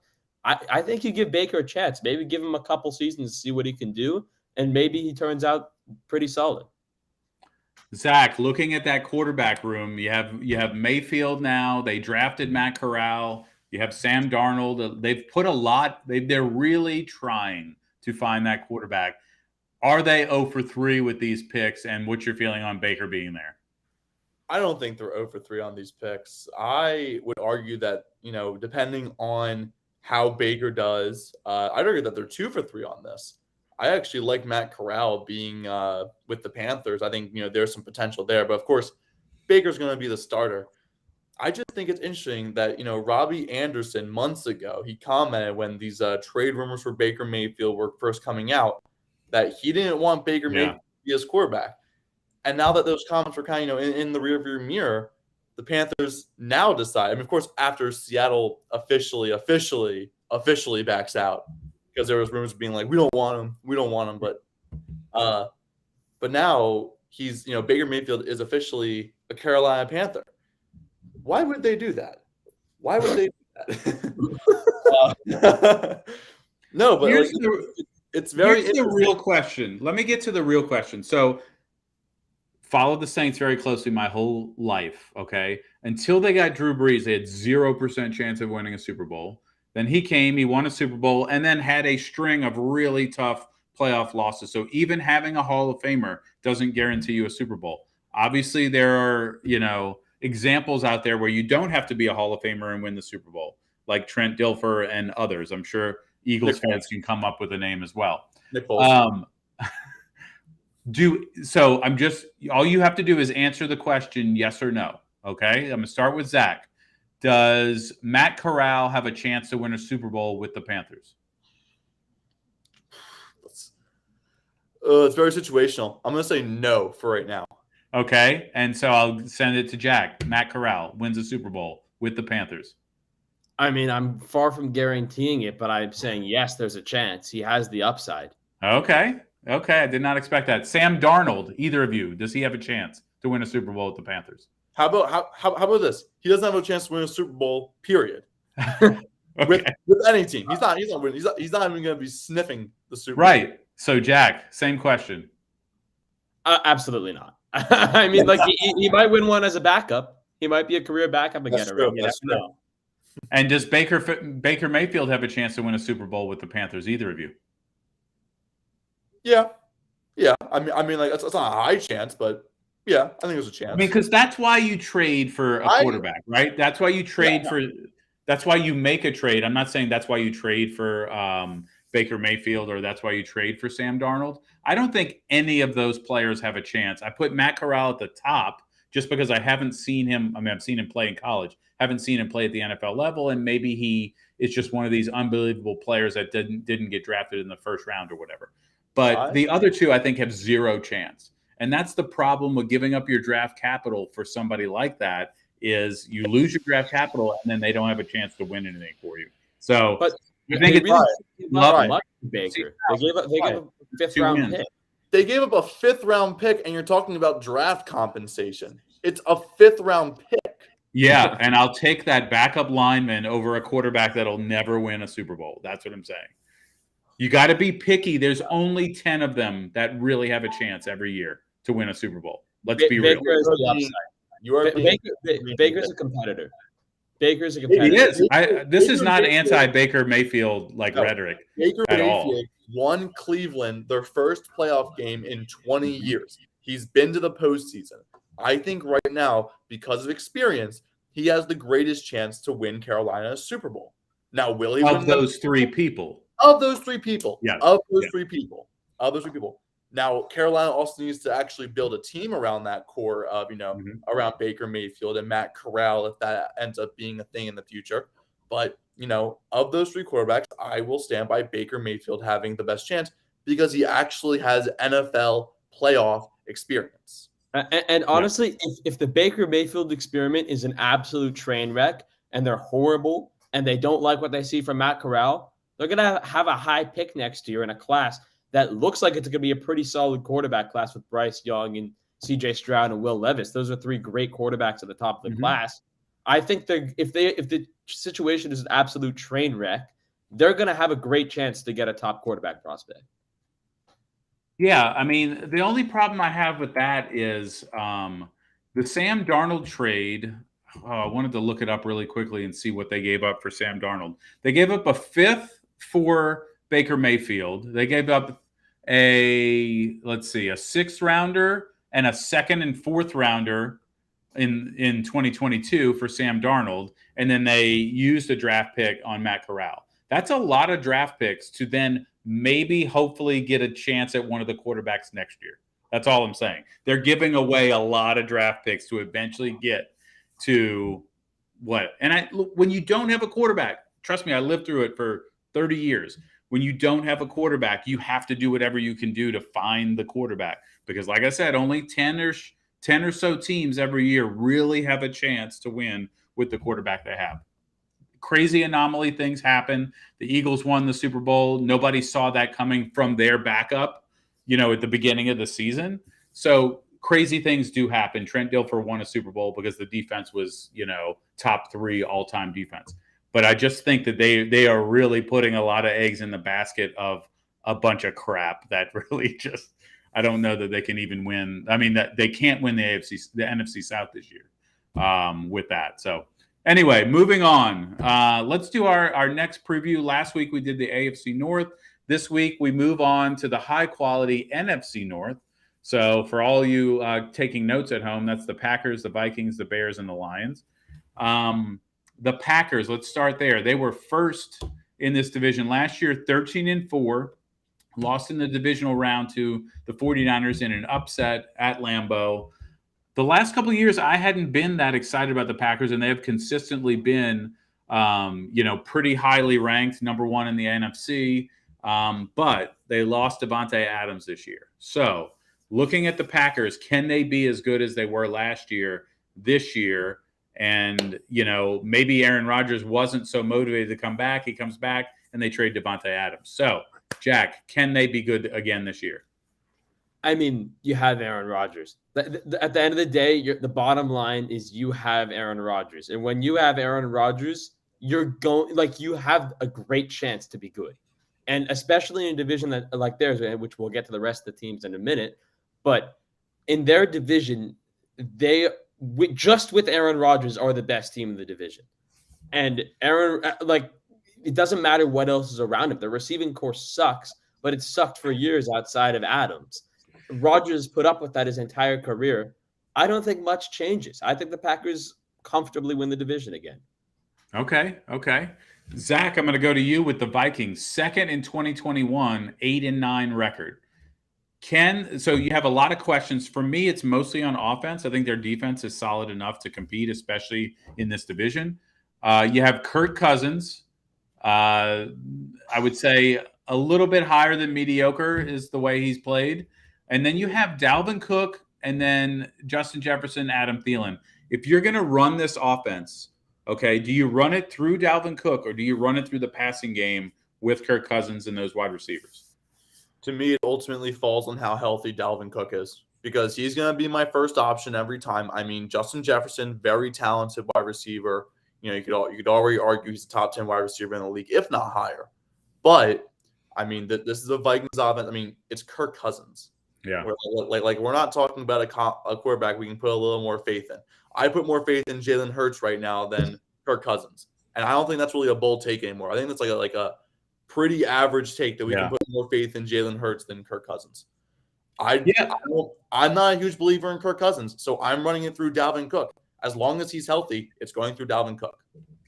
I think you give Baker a chance. Maybe give him a couple seasons to see what he can do. And maybe he turns out pretty solid. Zach, looking at that quarterback room, you have Mayfield now. They drafted Matt Corral. You have Sam Darnold. They've put a lot. They're really trying to find that quarterback. Are they 0 for 3 with these picks, and what's your feeling on Baker being there? I don't think they're 0 for 3 on these picks. I would argue that, depending on how Baker does, I'd argue that they're 2 for 3 on this. I actually like Matt Corral being with the Panthers. I think, there's some potential there. But, of course, Baker's going to be the starter. I just think it's interesting that, Robbie Anderson months ago, he commented when these trade rumors for Baker Mayfield were first coming out that he didn't want Baker Mayfield to be his quarterback. And now that those comments were kind of, in the rearview mirror, the Panthers now decide. I mean, of course, after Seattle officially backs out, because there was rumors being like, we don't want him. But now he's, Baker Mayfield is officially a Carolina Panther. Why would they do that? Why would they do that? No, but it's very interesting. The real question. Let me get to the real question. So, followed the Saints very closely my whole life, okay? Until they got Drew Brees, they had 0% chance of winning a Super Bowl. Then he came, he won a Super Bowl, and then had a string of really tough playoff losses. So even having a Hall of Famer doesn't guarantee you a Super Bowl. Obviously, there are, examples out there where you don't have to be a Hall of Famer and win the Super Bowl, like Trent Dilfer and others. I'm sure Eagles fans can come up with a name as well. Nick Foles. All you have to do is answer the question yes or no. Okay, I'm gonna start with Zach. Does Matt Corral have a chance to win a Super Bowl with the Panthers? It's very situational. I'm gonna say no for right now. Okay, and so I'll send it to Jack. Matt Corral wins a Super Bowl with the Panthers. I mean, I'm far from guaranteeing it, but I'm saying yes, there's a chance. He has the upside. Okay, I did not expect that. Sam Darnold, either of you, does he have a chance to win a Super Bowl with the Panthers? How about this? He doesn't have a chance to win a Super Bowl, period. Okay. with any team. He's not winning. He's not even going to be sniffing the Super Bowl. Right. So, Jack, same question. Absolutely not. I mean, like he might win one as a backup. He might be a career backup again. That's true. And does Baker Mayfield have a chance to win a Super Bowl with the Panthers? Either of you? Yeah. I mean, like it's not a high chance, but yeah, I think there's a chance. I mean, because that's why you trade for a quarterback, right? That's why you trade for. That's why you make a trade. I'm not saying that's why you trade for Baker Mayfield or that's why you trade for Sam Darnold. I don't think any of those players have a chance. I put Matt Corral at the top just because I haven't seen him. I mean, I've seen him play in college. Haven't seen him play at the NFL level, and maybe he is just one of these unbelievable players that didn't get drafted in the first round or whatever. But the other two, I think, have zero chance. And that's the problem with giving up your draft capital for somebody like that is you lose your draft capital and then they don't have a chance to win anything for you. So but I think it's much Baker. They gave up a fifth-round pick. They gave up a fifth-round pick, and you're talking about draft compensation. It's a fifth-round pick. Yeah, and I'll take that backup lineman over a quarterback that'll never win a Super Bowl. That's what I'm saying. You got to be picky. There's only 10 of them that really have a chance every year to win a Super Bowl. Let's be real. Baker's a competitor. Baker's a competitor. He is. This is not anti-Baker Mayfield rhetoric Baker at Mayfield all. won Cleveland their first playoff game in 20 years. He's been to the postseason. I think right now, because of experience, he has the greatest chance to win Carolina a Super Bowl. Now, will he win those three people? Of those three people. Yeah. Of those three people. Now, Carolina also needs to actually build a team around that core of, around Baker Mayfield and Matt Corral if that ends up being a thing in the future. But, of those three quarterbacks, I will stand by Baker Mayfield having the best chance because he actually has NFL playoff experience. And honestly, if the Baker Mayfield experiment is an absolute train wreck and they're horrible and they don't like what they see from Matt Corral, they're going to have a high pick next year in a class that looks like it's going to be a pretty solid quarterback class with Bryce Young and C.J. Stroud and Will Levis. Those are three great quarterbacks at the top of the class. I think if the situation is an absolute train wreck, they're going to have a great chance to get a top quarterback prospect. Yeah, I mean, the only problem I have with that is the Sam Darnold trade. I wanted to look it up really quickly and see what they gave up for Sam Darnold. They gave up a fifth for Baker Mayfield. They gave up a sixth rounder and a second and fourth rounder in 2022 for Sam Darnold. And then they used a draft pick on Matt Corral. That's a lot of draft picks to then maybe hopefully get a chance at one of the quarterbacks next year. That's all I'm saying. They're giving away a lot of draft picks to eventually get to what? And when you don't have a quarterback, trust me, I lived through it for 30 years. When you don't have a quarterback, you have to do whatever you can do to find the quarterback. Because like I said, only 10 or so teams every year really have a chance to win with the quarterback they have. Crazy anomaly things happen. The Eagles won the Super Bowl. Nobody saw that coming from their backup, at the beginning of the season. So crazy things do happen. Trent Dilfer won a Super Bowl because the defense was, top 3 all-time defense. But I just think that they are really putting a lot of eggs in the basket of a bunch of crap that really just I don't know that they can even win. I mean, that they can't win the NFC South this year with that. So anyway, moving on. Let's do our next preview. Last week we did the AFC North. This week we move on to the high-quality NFC North. So for all you taking notes at home, that's the Packers, the Vikings, the Bears, and the Lions. The Packers, let's start there. They were first in this division last year, 13-4, lost in the divisional round to the 49ers in an upset at Lambeau. The last couple of years, I hadn't been that excited about the Packers, and they have consistently been, pretty highly ranked, number one in the NFC. But they lost Devontae Adams this year. So looking at the Packers, can they be as good as they were last year, this year? And, maybe Aaron Rodgers wasn't so motivated to come back. He comes back, and they trade Devontae Adams. So, Jack, can they be good again this year? I mean, you have Aaron Rodgers. At the end of the day, the bottom line is you have Aaron Rodgers. And when you have Aaron Rodgers, you have a great chance to be good. And especially in a division that like theirs, which we'll get to the rest of the teams in a minute. But in their division, just with Aaron Rodgers are the best team in the division. And Aaron, it doesn't matter what else is around him. The receiving core sucks, but it sucked for years outside of Adams. Rodgers put up with that his entire career. I don't think much changes. I think the Packers comfortably win the division again. Okay. Zach, I'm going to go to you with the Vikings. Second in 2021, 8-9 record. So you have a lot of questions. For me, it's mostly on offense. I think their defense is solid enough to compete, especially in this division. You have Kirk Cousins. I would say a little bit higher than mediocre is the way he's played. And then you have Dalvin Cook and then Justin Jefferson, Adam Thielen. If you're going to run this offense, okay, do you run it through Dalvin Cook or do you run it through the passing game with Kirk Cousins and those wide receivers? To me, it ultimately falls on how healthy Dalvin Cook is because he's going to be my first option every time. I mean, Justin Jefferson, very talented wide receiver. You could already argue he's a top 10 wide receiver in the league, if not higher. But, I mean, this is a Vikings offense. I mean, it's Kirk Cousins. Yeah. We're not talking about a quarterback we can put a little more faith in. I put more faith in Jalen Hurts right now than Kirk Cousins. And I don't think that's really a bold take anymore. I think that's like a pretty average take that we can put more faith in Jalen Hurts than Kirk Cousins. I'm not a huge believer in Kirk Cousins, so I'm running it through Dalvin Cook. As long as he's healthy, it's going through Dalvin Cook.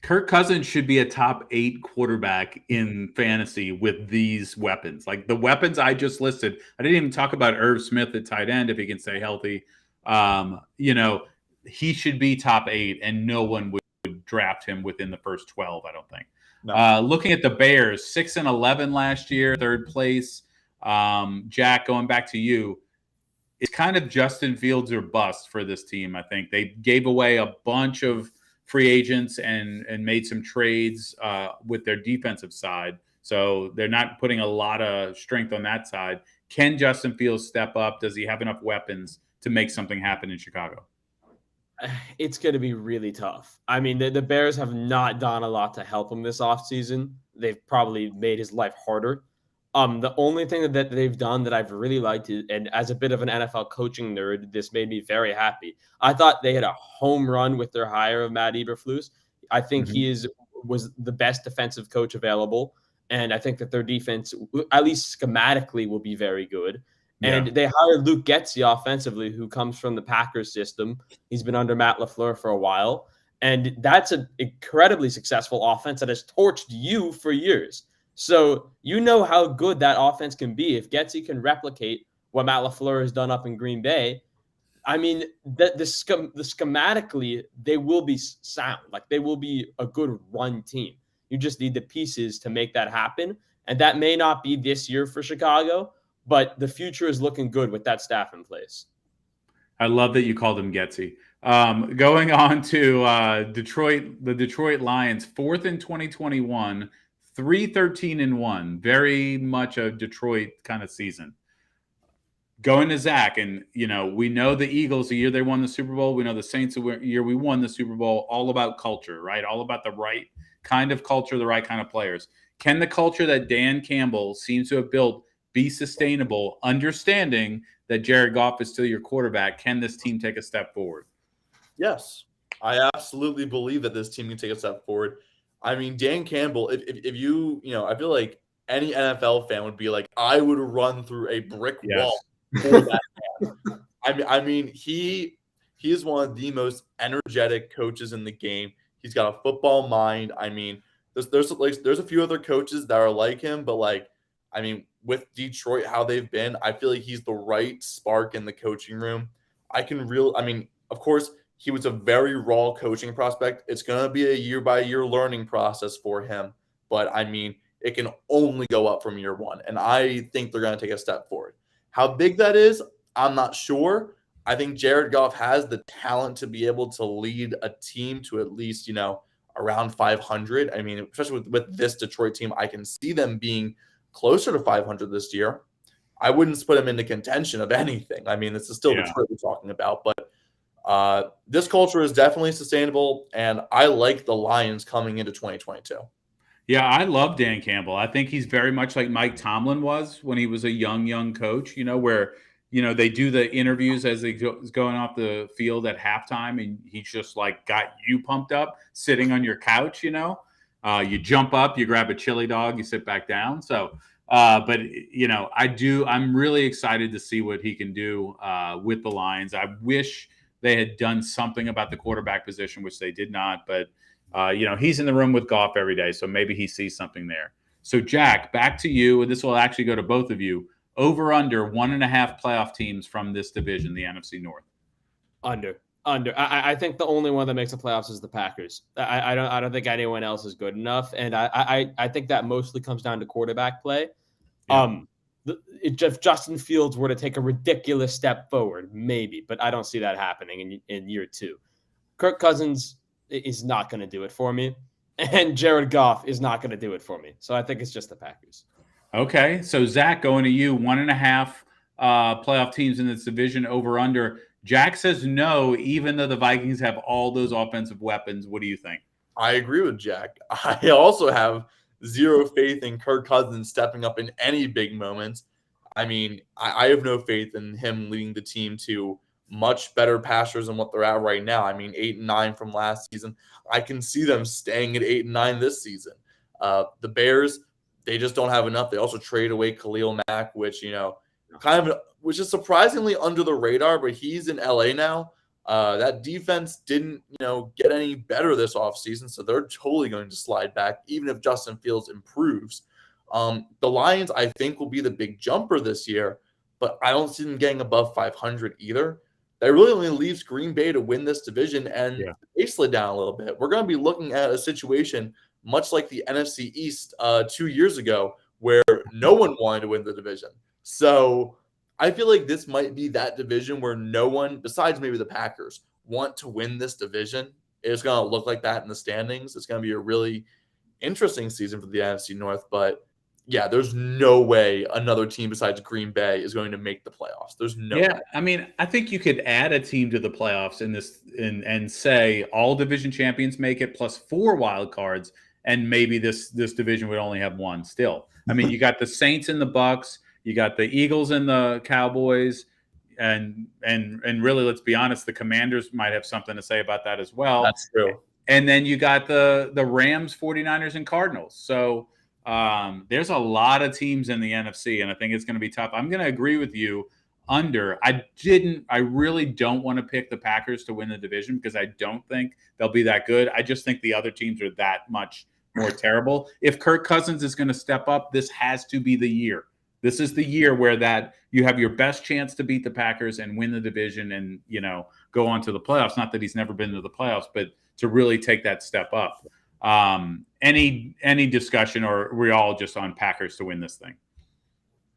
Kirk Cousins should be a top 8 quarterback in fantasy with these weapons. Like the weapons I just listed, I didn't even talk about Irv Smith at tight end if he can stay healthy. He should be top 8, and no one would draft him within the first 12, I don't think. No. Looking at the Bears, 6-11 last year, third place. Jack, going back to you, it's kind of Justin Fields or bust for this team, I think. They gave away a bunch of free agents and made some trades with their defensive side. So they're not putting a lot of strength on that side. Can Justin Fields step up? Does he have enough weapons to make something happen in Chicago? It's going to be really tough. I mean, the Bears have not done a lot to help him this offseason. They've probably made his life harder. The only thing that they've done that I've really liked, and as a bit of an NFL coaching nerd, this made me very happy. I thought they had a home run with their hire of Matt Eberflus. I think he was the best defensive coach available, and I think that their defense, at least schematically, will be very good. And they hired Luke Getsy offensively, who comes from the Packers system. He's been under Matt LaFleur for a while, and that's an incredibly successful offense that has torched you for years. So you know how good that offense can be. If Getsy can replicate what Matt LaFleur has done up in Green Bay, I mean, the schematically, they will be sound. Like, they will be a good run team. You just need the pieces to make that happen. And that may not be this year for Chicago, but the future is looking good with that staff in place. I love that you called him Getsy. Going on to Detroit, the Detroit Lions, 4th in 2021, 3-13-1, very much a Detroit kind of season. Going to Zach, and we know the Eagles, the year they won the Super Bowl. We know the Saints, the year we won the Super Bowl. All about culture, right? All about the right kind of culture, the right kind of players. Can the culture that Dan Campbell seems to have built be sustainable, understanding that Jared Goff is still your quarterback? Can this team take a step forward? Yes, I absolutely believe that this team can take a step forward. I mean, Dan Campbell, if you I feel like any NFL fan would be like, I would run through a brick wall for that I mean, he is one of the most energetic coaches in the game. He's got a football mind. I mean, there's a few other coaches that are like him, but like, I mean, with Detroit, how they've been, I feel like he's the right spark in the coaching room. I mean, of course, he was a very raw coaching prospect. It's going to be a year by year learning process for him, but I mean, it can only go up from year one, and I think they're going to take a step forward. How big that is, I'm not sure. I think Jared Goff has the talent to be able to lead a team to at least, around 500. I mean, especially with this Detroit team, I can see them being closer to 500 this year. I wouldn't put him into contention of anything. I mean, this is still Detroit we're talking about, but this culture is definitely sustainable, and I like the Lions coming into 2022. Yeah, I love Dan Campbell. I think he's very much like Mike Tomlin was when he was a young coach, where, they do the interviews as he's going off the field at halftime, and he's just like got you pumped up sitting on your couch, you jump up, you grab a chili dog, you sit back down. So, but, I'm really excited to see what he can do with the Lions. I wish they had done something about the quarterback position, which they did not, but he's in the room with Goff every day, so maybe he sees something there. So, Jack, back to you, and this will actually go to both of you. Over under 1.5 playoff teams from this division, the NFC North. Under. I think the only one that makes the playoffs is the Packers. I don't think anyone else is good enough, and I think that mostly comes down to quarterback play. Yeah. If Justin Fields were to take a ridiculous step forward, maybe, but I don't see that happening in year two. Kirk Cousins is not going to do it for me, and Jared Goff is not going to do it for me. So I think it's just the Packers. Okay, so Zach, going to you, 1.5 playoff teams in this division, over under. Jack says no, even though the Vikings have all those offensive weapons. What do you think? I agree with Jack. I also have zero faith in Kirk Cousins stepping up in any big moments. I mean, I have no faith in him leading the team to much better passers than what they're at right now. I mean, 8-9 from last season. I can see them staying at 8-9 this season. The Bears, they just don't have enough. They also trade away Khalil Mack, which, which is surprisingly under the radar, but he's in LA now. That defense didn't, get any better this offseason, so they're totally going to slide back, even if Justin Fields improves. The Lions, I think, will be the big jumper this year, but I don't see them getting above 500 either. That really only leaves Green Bay to win this division, and they slid down a little bit. We're going to be looking at a situation much like the NFC East 2 years ago, where no one wanted to win the division. So I feel like this might be that division where no one, besides maybe the Packers, want to win this division. It's going to look like that in the standings. It's going to be a really interesting season for the NFC North, but yeah, there's no way another team besides Green Bay is going to make the playoffs. There's no way. I mean, I think you could add a team to the playoffs in this and say all division champions make it plus 4 wild cards, and maybe this division would only have one still. I mean, you got the Saints and the Bucks, you got the Eagles and the Cowboys, and really, let's be honest, the Commanders might have something to say about that as well. That's true. And then you got the Rams, 49ers, and Cardinals. So there's a lot of teams in the NFC, and I think it's going to be tough. I'm going to agree with you. Under. I really don't want to pick the Packers to win the division because I don't think they'll be that good. I just think the other teams are that much more terrible. If Kirk Cousins is going to step up, this has to be the year. This is the year where that you have your best chance to beat the Packers and win the division and, go on to the playoffs. Not that he's never been to the playoffs, but to really take that step up. Any discussion, or are we all just on Packers to win this thing?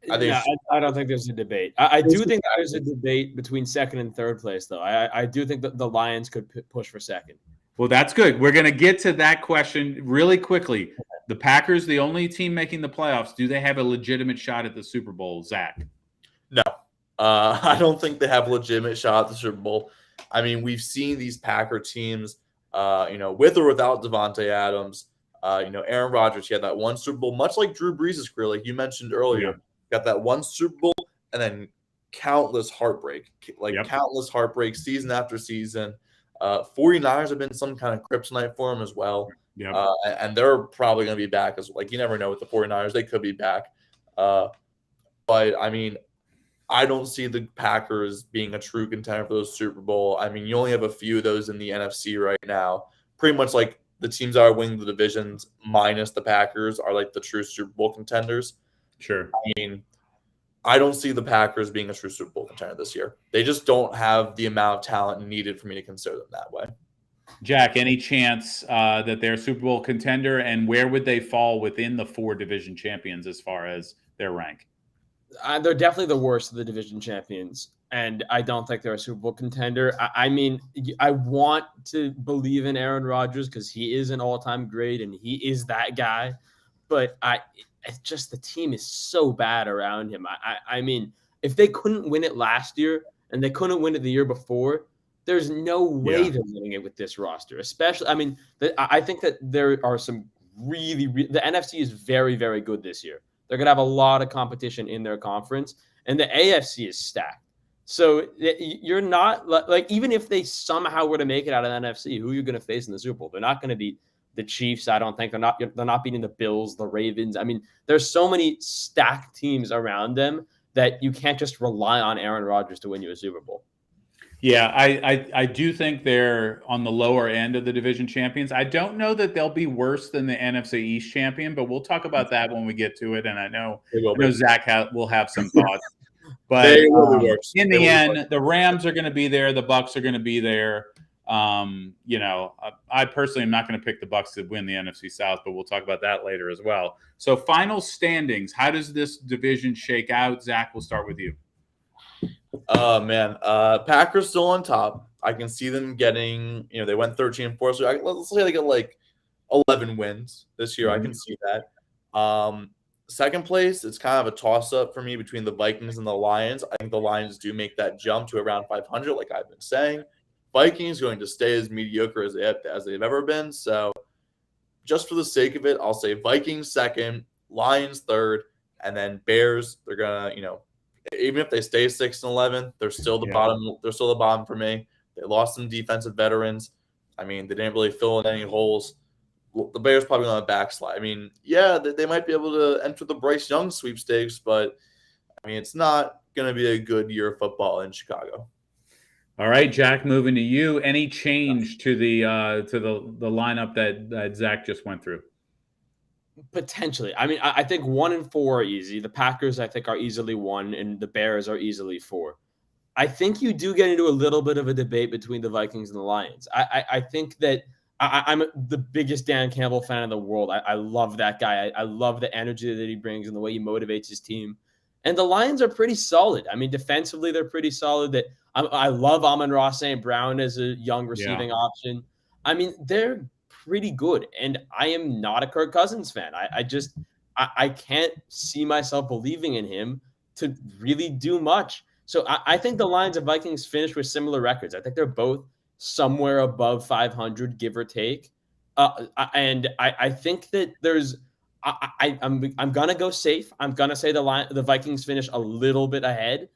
I don't think there's a debate. I do think there's a debate between second and third place, though. I do think that the Lions could push for second. Well, that's good. We're going to get to that question really quickly. The Packers, the only team making the playoffs, do they have a legitimate shot at the Super Bowl, Zach? No. I don't think they have a legitimate shot at the Super Bowl. I mean, we've seen these Packer teams, with or without Devontae Adams. Aaron Rodgers, he had that one Super Bowl, much like Drew Brees' career, like you mentioned earlier. Yeah. Got that one Super Bowl and then countless heartbreak, countless heartbreak season after season. 49ers have been some kind of kryptonite for him as well. Yep. And they're probably going to be back as you never know with the 49ers. They could be back. But I mean, I don't see the Packers being a true contender for the Super Bowl. I mean, you only have a few of those in the NFC right now. Pretty much like the teams that are winning the divisions minus the Packers are like the true Super Bowl contenders. Sure. I mean, I don't see the Packers being a true Super Bowl contender this year. They just don't have the amount of talent needed for me to consider them that way. Jack, any chance that they're a Super Bowl contender, and where would they fall within the 4 division champions as far as their rank? They're definitely the worst of the division champions, and I don't think they're a Super Bowl contender. I mean, I want to believe in Aaron Rodgers because he is an all-time great and he is that guy, but it's just the team is so bad around him. I mean, if they couldn't win it last year and they couldn't win it the year before, there's no way they're winning it with this roster. Especially, I mean, I think that there are some the NFC is very, very good this year. They're going to have a lot of competition in their conference, and the AFC is stacked. So you're not like, even if they somehow were to make it out of the NFC, who are you going to face in the Super Bowl? They're not going to beat the Chiefs. I don't think they're not beating the Bills, the Ravens. I mean, there's so many stacked teams around them that you can't just rely on Aaron Rodgers to win you a Super Bowl. Yeah, I do think they're on the lower end of the division champions. I don't know that they'll be worse than the NFC East champion, but we'll talk about that when we get to it. And I know Zach will have some thoughts. But in the end, the Rams are going to be there. The Bucs are going to be there. You know, I personally am not going to pick the Bucs to win the NFC South, but we'll talk about that later as well. So final standings, how does this division shake out? Zach, we'll start with you. Oh, man. Packers still on top. I can see them getting, they went 13-4. So let's say they get like 11 wins this year. I can see that. Second place, it's kind of a toss-up for me between the Vikings and the Lions. I think the Lions do make that jump to around 500, like I've been saying. Vikings going to stay as mediocre as they've ever been. So just for the sake of it, I'll say Vikings second, Lions third, and then Bears, they're going to, even if they stay 6-11, they're still the bottom. They're still the bottom for me. They lost some defensive veterans. I mean, they didn't really fill in any holes. The Bears probably going to backslide. I mean, yeah, they might be able to enter the Bryce Young sweepstakes, but I mean, it's not going to be a good year of football in Chicago. All right, Jack, moving to you. Any change to the lineup that Zach just went through? Potentially. I mean, I think 1 and 4 are easy. The Packers, I think, are easily 1, and the Bears are easily 4. I think you do get into a little bit of a debate between the Vikings and the Lions. I think that I'm the biggest Dan Campbell fan in the world. I love that guy. I love the energy that he brings and the way he motivates his team. And the Lions are pretty solid. I mean, defensively, they're pretty solid. That I love Amon-Ra St. Brown as a young receiving option. I mean, they're pretty good. And I am not a Kirk Cousins fan. I can't see myself believing in him to really do much. So I think the Lions and Vikings finish with similar records. I think they're both somewhere above 500, give or take. And I think that there's I'm gonna go safe. I'm gonna say the Vikings finish a little bit ahead,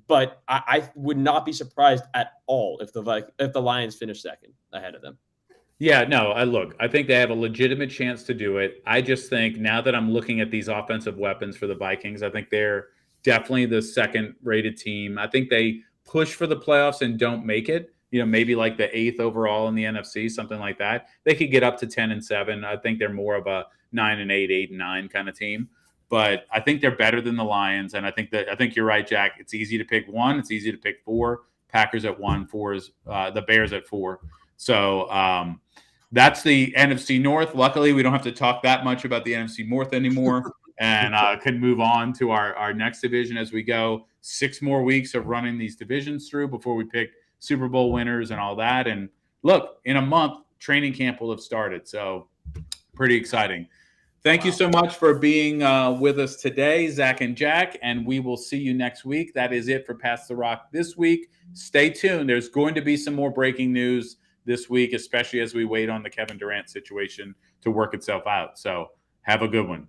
but I would not be surprised at all if the Lions finish second ahead of them. Yeah, no, I think they have a legitimate chance to do it. I just think now that I'm looking at these offensive weapons for the Vikings, I think they're definitely the second-rated team. I think they push for the playoffs and don't make it. Maybe like the 8th overall in the NFC, something like that. They could get up to 10-7. I think they're more of a 9-8, 8-9 kind of team. But I think they're better than the Lions, and I think you're right, Jack. It's easy to pick 1. It's easy to pick 4. Packers at 1, 4 is the Bears at 4. So that's the NFC North. Luckily, we don't have to talk that much about the NFC North anymore, and can move on to our next division as we go. 6 more weeks of running these divisions through before we pick Super Bowl winners and all that. And look, in a month, training camp will have started. So pretty exciting. Thank you so much for being with us today, Zach and Jack, and we will see you next week. That is it for Pass the Rock this week. Stay tuned. There's going to be some more breaking news this week, especially as we wait on the Kevin Durant situation to work itself out. So have a good one.